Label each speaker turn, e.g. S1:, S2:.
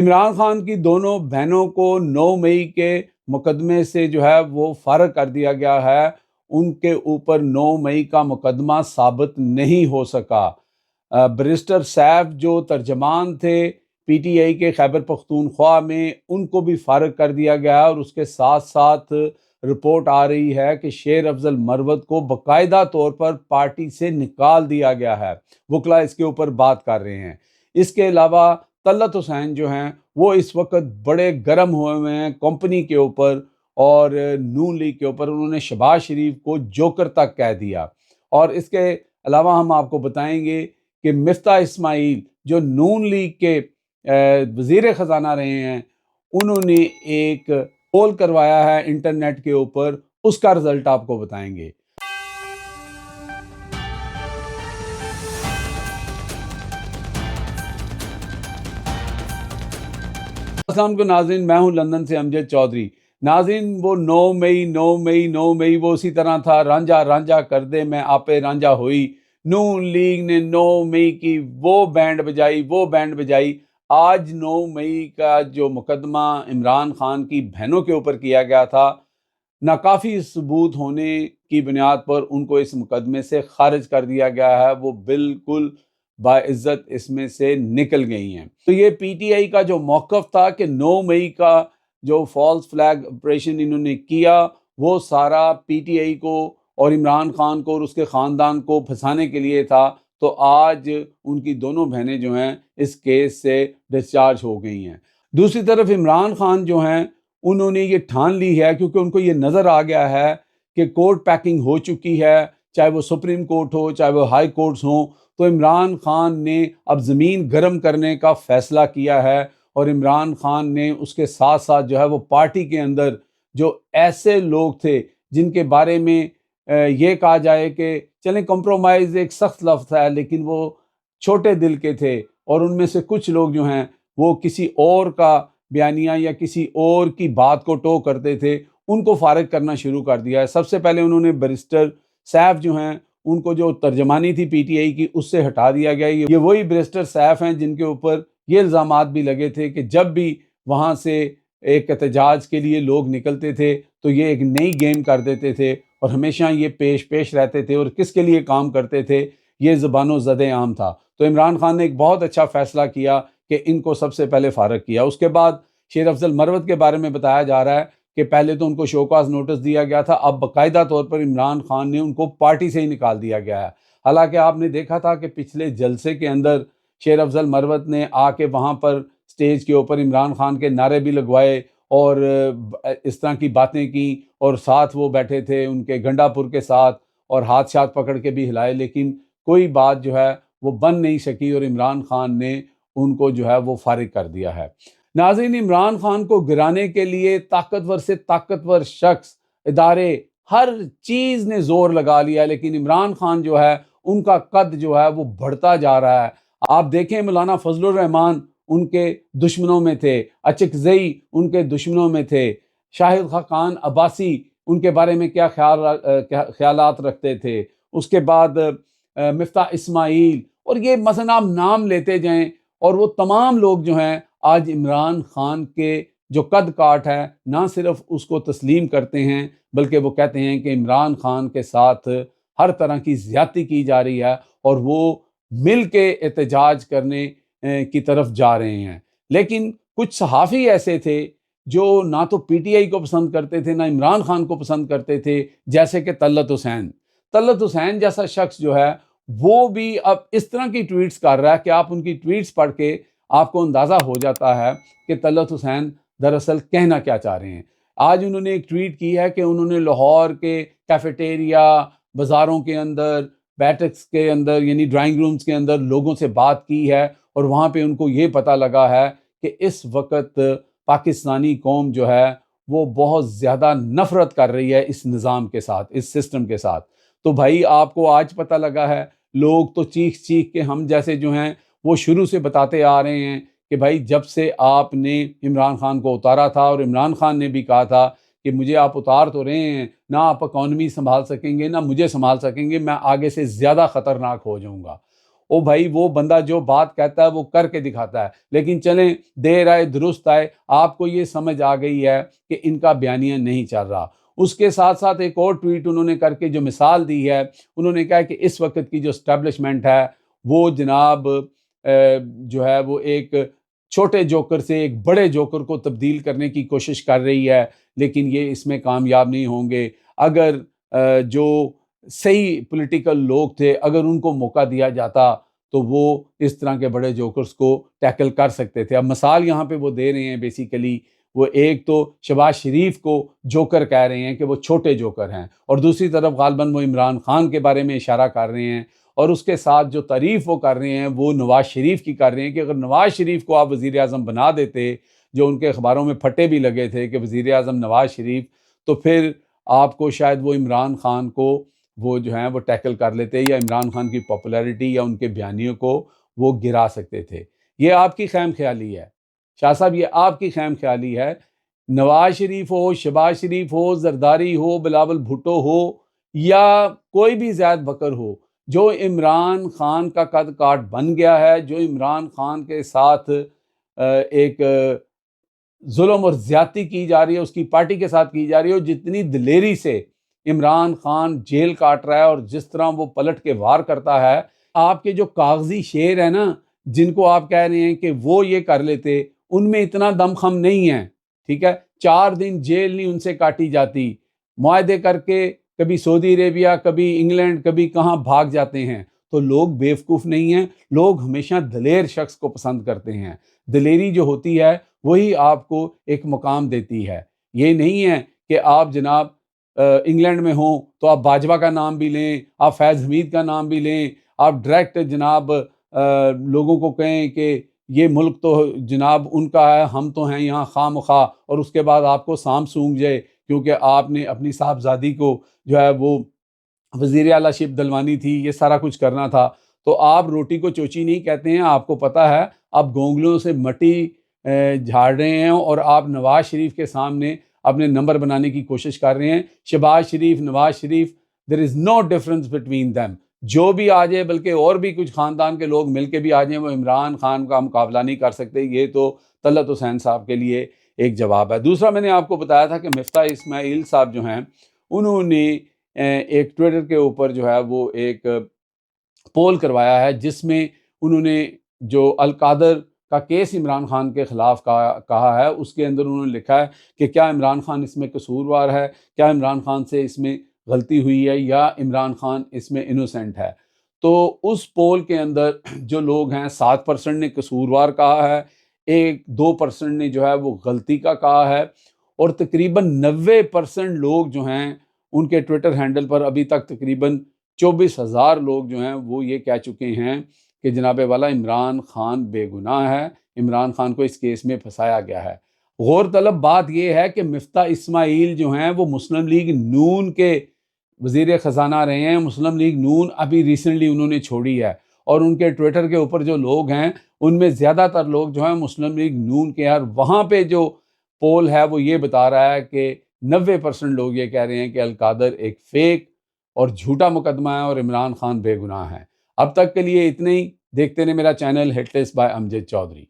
S1: इमरान खान की दोनों बहनों को 9 मई के मुकदमे से जो है वो फ़ारग कर दिया गया है। उनके ऊपर 9 मई का मुकदमा साबित नहीं हो सका। बैरिस्टर सैफ जो तर्जमान थे पीटीआई के खैबर पख्तूनख्वा में, उनको भी फ़ारग कर दिया गया और उसके साथ-साथ रिपोर्ट आ रही है कि शेर अफजल मरवत को बाकायदा तौर पर पार्टी से निकाल दिया गया है। वकला इसके ऊपर बात कर रहे हैं। इसके अलावा तलत हुसैन जो हैं वो इस वक्त बड़े गर्म हुए हुए हैं कंपनी के ऊपर और नून लीग के ऊपर। उन्होंने शहबाज शरीफ को जोकर तक कह दिया। और इसके अलावा हम आपको बताएंगे कि मिफ्ता इस्माइल जो नून लीग के वजीर ख़जाना रहे हैं, उन्होंने एक पोल करवाया है इंटरनेट के ऊपर, उसका रिजल्ट आपको बताएंगे। अस्सलाम वालेकुम नाज़रीन, मैं हूं लंदन से अमजद चौधरी। नाज़रीन, वो 9 मई वो उसी तरह था, रांझा रांझा कर दे मैं आपे रांझा हुई। नून लीग ने 9 मई की वो बैंड बजाई। आज 9 मई का जो मुकदमा इमरान खान की बहनों के ऊपर किया गया था, नाकाफ़ी सबूत होने की बुनियाद पर उनको इस मुकदमे से खारिज कर दिया गया है। वो बिल्कुल बाइज्जत इसमें से निकल गई हैं। तो ये पीटीआई का जो मौक़िफ़ था कि 9 मई का जो फॉल्स फ्लैग ऑपरेशन इन्होंने किया, वो सारा पीटीआई को और इमरान खान को और उसके ख़ानदान को फंसाने के लिए था। तो आज उनकी दोनों बहनें जो हैं इस केस से डिस्चार्ज हो गई हैं। दूसरी तरफ इमरान खान जो हैं, उन्होंने ये ठान ली है, क्योंकि उनको ये नज़र आ गया है कि कोर्ट पैकिंग हो चुकी है, चाहे वो सुप्रीम कोर्ट हो, चाहे वो हाई कोर्ट्स हों। तो इमरान खान ने अब ज़मीन गर्म करने का फ़ैसला किया है और इमरान खान ने उसके साथ साथ जो है वो पार्टी के अंदर जो ऐसे लोग थे जिनके बारे में ये कहा जाए कि चलें कंप्रोमाइज़ एक सख्त लफ्ज़ है, लेकिन वो छोटे दिल के थे और उनमें से कुछ लोग जो हैं वो किसी और का बयानिया या किसी और की बात को टो करते थे, उनको फ़ारिग करना शुरू कर दिया है। सबसे पहले उन्होंने बैरिस्टर सैफ जो हैं, उनको जो तर्जमानी थी पीटीआई की, उससे हटा दिया गया। ये वही बैरिस्टर सैफ हैं जिनके ऊपर ये इल्ज़ामात भी लगे थे कि जब भी वहाँ से एक एहतजाज के लिए लोग निकलते थे तो ये एक नई गेम कर देते थे और हमेशा ये पेश पेश रहते थे और किसके लिए काम करते थे, ये ज़बानो ज़द-ए-आम था। तो इमरान खान ने एक बहुत अच्छा फ़ैसला किया कि इनको सबसे पहले फ़ारिग किया। उसके बाद शेर अफजल मरवत के बारे में बताया जा रहा है कि पहले तो उनको शोकॉज़ नोटिस दिया गया था, अब बाकायदा तौर पर इमरान खान ने उनको पार्टी से ही निकाल दिया गया है। हालाँकि आपने देखा था कि पिछले जलसे के अंदर शेर अफजल मरवत ने आके वहाँ पर स्टेज के ऊपर इमरान खान के नारे भी लगवाए और इस तरह की बातें की और साथ वो बैठे थे उनके गंडापुर के साथ और हाथ-शाथ पकड़ के भी हिलाए, लेकिन कोई बात जो है वो बन नहीं सकी और इमरान खान ने उनको जो है वो फ़ारिग कर दिया है। नाज़रीन, इमरान खान को गिराने के लिए ताकतवर से ताकतवर शख्स, इदारे, हर चीज़ ने ज़ोर लगा लिया, लेकिन इमरान खान जो है उनका कद जो है वो बढ़ता जा रहा है। आप देखें, मौलाना फजलुर रहमान उनके दुश्मनों में थे, अचकज़ई उनके दुश्मनों में थे, शाहिद खान अब्बासी उनके बारे में क्या ख़यालात रखते थे। उसके बाद मिफ्ता इस्माइल, और ये मसलन आप नाम लेते जाएँ और वो तमाम लोग जो हैं आज इमरान खान के जो कद काठ है, ना सिर्फ उसको तस्लीम करते हैं, बल्कि वो कहते हैं कि इमरान खान के साथ हर तरह की ज़्यादती की जा रही है और वो मिल के एहतजाज करने की तरफ जा रहे हैं। लेकिन कुछ सहाफ़ी ऐसे थे जो ना तो पीटीआई को पसंद करते थे, ना इमरान खान को पसंद करते थे, जैसे कि तलत हुसैन। तलत हुसैन जैसा शख्स जो है, वो भी अब इस तरह की ट्वीट्स कर रहा है कि आप उनकी ट्वीट्स पढ़ के आपको अंदाज़ा हो जाता है कि तलत हुसैन दरअसल कहना क्या चाह रहे हैं। आज उन्होंने एक ट्वीट की है कि उन्होंने लाहौर के कैफ़ेटेरिया, बाज़ारों के अंदर, बैठक्स के अंदर यानी ड्राइंग रूम्स के अंदर लोगों से बात की है और वहाँ पे उनको ये पता लगा है कि इस वक़्त पाकिस्तानी कौम जो है वो बहुत ज़्यादा नफ़रत कर रही है इस निज़ाम के साथ, इस सिस्टम के साथ। तो भाई, आपको आज पता लगा है, लोग तो चीख-चीख के हम जैसे जो हैं वो शुरू से बताते आ रहे हैं कि भाई, जब से आपने इमरान खान को उतारा था और इमरान खान ने भी कहा था कि मुझे आप उतार तो रहे हैं, ना आप इकॉनमी सँभाल सकेंगे, ना मुझे सँभाल सकेंगे, मैं आगे से ज़्यादा ख़तरनाक हो जाऊँगा। ओ भाई, वो बंदा जो बात कहता है वो करके दिखाता है। लेकिन चलें, देर आए दुरुस्त आए, आपको ये समझ आ गई है कि इनका बयानिया नहीं चल रहा। उसके साथ साथ एक और ट्वीट उन्होंने करके जो मिसाल दी है, उन्होंने कहा कि इस वक्त की जो स्टैब्लिशमेंट है वो जनाब जो है वो एक छोटे जोकर से एक बड़े जोकर को तब्दील करने की कोशिश कर रही है, लेकिन ये इसमें कामयाब नहीं होंगे। अगर जो सही पॉलिटिकल लोग थे, अगर उनको मौका दिया जाता तो वो इस तरह के बड़े जोकर्स को टैकल कर सकते थे। अब मिसाल यहाँ पे वो दे रहे हैं बेसिकली, वो एक तो शहबाज शरीफ को जोकर कह रहे हैं कि वो छोटे जोकर हैं, और दूसरी तरफ गालिबन वो इमरान खान के बारे में इशारा कर रहे हैं, और उसके साथ जो तारीफ़ वो कर रहे हैं वो नवाज़ शरीफ की कर रहे हैं कि अगर नवाज़ शरीफ को आप वज़ीर आज़म बना देते, जो उनके अखबारों में फटे भी लगे थे कि वज़ीर आज़म नवाज़ शरीफ, तो फिर आपको शायद वो इमरान खान को वो जो हैं वो टैकल कर लेते, या इमरान खान की पॉपुलैरिटी या उनके बयानियों को वो गिरा सकते थे। ये आपकी खैम ख्याली है शाह साहब, ये आपकी खैम ख्याली है। नवाज शरीफ हो, शहबाज शरीफ हो, जरदारी हो, बिलावल भुट्टो हो, या कोई भी ज़ैद बकर हो, जो इमरान खान का कद काठ बन गया है, जो इमरान खान के साथ एक जुल्म और ज़्यादती की जा रही है, उसकी पार्टी के साथ की जा रही है, और जितनी दिलेरी से इमरान खान जेल काट रहा है और जिस तरह वो पलट के वार करता है, आपके जो कागजी शेर है ना, जिनको आप कह रहे हैं कि वो ये कर लेते, उनमें इतना दमखम नहीं है। ठीक है, 4 दिन जेल नहीं उनसे काटी जाती, मुआहदे करके कभी सऊदी अरेबिया, कभी इंग्लैंड, कभी कहाँ भाग जाते हैं। तो लोग बेवकूफ़ नहीं हैं, लोग हमेशा दलेर शख्स को पसंद करते हैं। दलेरी जो होती है वही आपको एक मुकाम देती है। ये नहीं है कि आप जनाब इंग्लैंड में हों तो आप बाजवा का नाम भी लें, आप फैज़ हमीद का नाम भी लें, आप डायरेक्ट जनाब लोगों को कहें कि ये मुल्क तो जनाब उनका है, हम तो हैं यहाँ खामखा, और उसके बाद आपको साम सूंघ जाए क्योंकि आपने अपनी साहबजादी को जो है वो वज़ीर आला शिप डलवानी थी, ये सारा कुछ करना था। तो आप रोटी को चोची नहीं कहते हैं, आपको पता है, आप गोंगलों से मट्टी झाड़ रहे हैं, और आप नवाज़ शरीफ के सामने अपने नंबर बनाने की कोशिश कर रहे हैं। Shahbaz Sharif, Nawaz Sharif, there is no difference between them. जो भी आ जाए, बल्कि और भी कुछ ख़ानदान के लोग मिल के भी आ जाएँ, वो इमरान खान का मुकाबला नहीं कर सकते। ये तो तलत हुसैन साहब के लिए एक जवाब है। दूसरा, मैंने आपको बताया था कि मिफ्ता इस्माइल साहब जो हैं, उन्होंने एक ट्विटर के ऊपर जो है वो एक पोल करवाया है, जिसमें उन्होंने जो अल कादर का केस इमरान खान के ख़िलाफ़ कहा है, उसके अंदर उन्होंने लिखा है कि क्या इमरान खान इसमें कसूरवार है, क्या इमरान खान से इसमें गलती हुई है, या इमरान खान इसमें इनोसेंट है। तो उस पोल के अंदर जो लोग हैं, 7% ने कसूरवार कहा है, 1-2% ने जो है वो गलती का कहा है, और तकरीबन 90% लोग जो हैं उनके ट्विटर हैंडल पर अभी तक तकरीबन 24,000 लोग जो हैं वो ये कह चुके हैं कि जनाब वाला इमरान खान बेगुनाह है, इमरान खान को इस केस में फंसाया गया है। गौरतलब बात यह है कि मिफ्ता इस्माइल जो हैं वो मुस्लिम लीग नून के वज़ीर ख़ज़ाना रहे हैं। मुस्लिम लीग नून अभी रिसेंटली उन्होंने छोड़ी है, और उनके ट्विटर के ऊपर जो लोग हैं उनमें ज़्यादातर लोग जो हैं मुस्लिम लीग नून के हैं, और वहाँ पे जो पोल है वो ये बता रहा है कि 90% लोग ये कह रहे हैं कि अल कादर एक फ़ेक और झूठा मुकदमा है और इमरान खान बेगुनाह है। अब तक के लिए इतने ही। देखते रहें मेरा channel Hitlist by Amjad Chaudhary.